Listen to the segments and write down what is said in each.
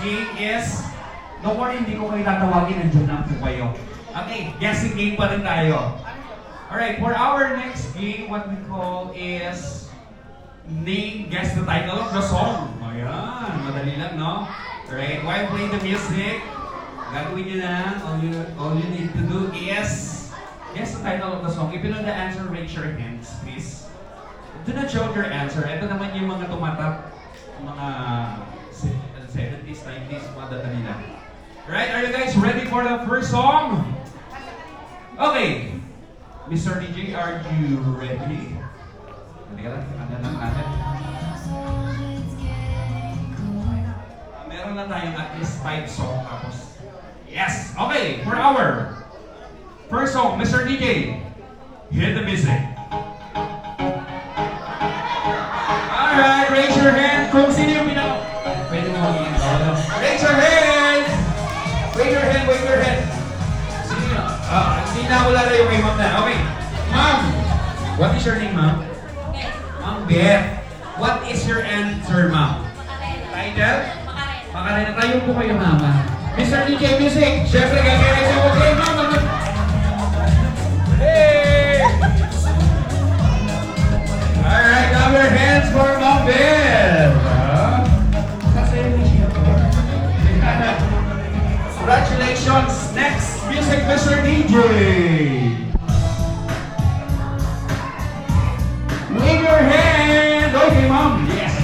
game is, don't worry, hindi ko kayo tatawagin, nandiyan lang po kayo. Okay, guessing game pa rin tayo. Alright, for our next game, what we call is, guess the title of the song. Ayan, madali lang, no? Alright, while playing the music, gagawin nyo lang, all you need to do is, guess the title of the song. If you know the answer, raise your hands, please. Do not show your answer. Ito naman yung mga tumatap, mga 70s, 90s, mga data nila. Right, are you guys ready for the first song? Okay. Mr. DJ, are you ready? Halika lang, ano lang natin. Meron na tayong at least 5 songs tapos. Yes! Okay, for our first song, Mr. DJ, hit the music. Alright, raise your hand kung sino yung pinaka... Pwede mo mag-iingat. Raise your hand! Wave your hand, wave your hand. Sino? Hindi na wala na yung kay ma'am na. Okay. Ma'am! What is your name, ma'am? Ma'am Beth. What is your answer, ma'am? Title? Makarena. Tayo po kayo, mama. Mr. DJ Music, syempre gagawin siya po kayo, ma'am. Hey! Alright, clap your hands for Ma'am Beth. Congratulations! Next, music, Mr. DJ. Wave your hand. Okay, Ma'am. Yes.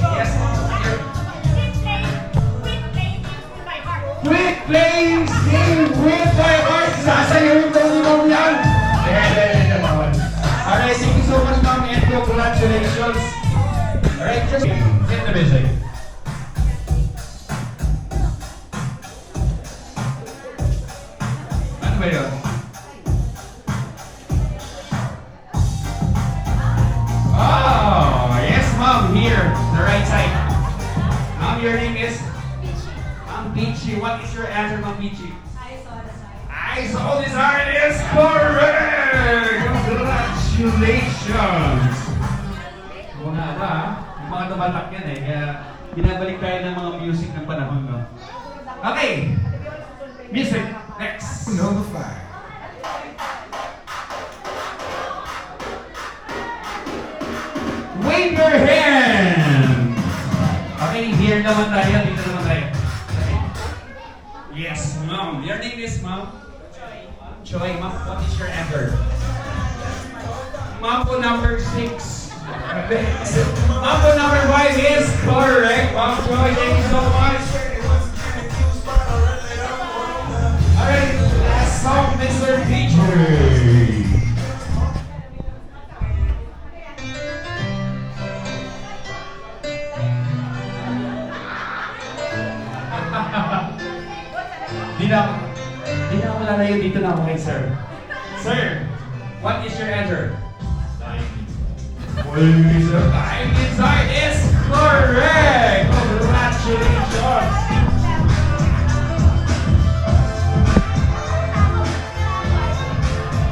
Yes. Quick Flames Game with my heart. Sasayaw ko ni Ma'am yan. Alright, thank you so much, Ma'am, and congratulations. Alright, just hit the music. Ano ba yun? Oh, yes, Ma'am, here, the right side. Ma'am, your name is? Ma'am Peachy. What is your answer, Ma'am Peachy? I saw this art is correct! Congratulations! Mga ba, yung mga tumatak yan eh, kaya binabalik tayo ng mga music ng panahon, no? Okay! Music, next! Number 5. Wave your hand! Okay, here naman tayo, dito naman tayo. Yes, Ma'am. Your name is Ma'am? Joy. Ma'am, what is your answer? Ma'am po number 6. Ma'am po number 5 is correct. Ma'am Joy, thank you so much. Alright, last song, Mr. DJ. Di na ako lalayo dito na ako kay sir. Sir, what is your answer? Time inside. Time inside is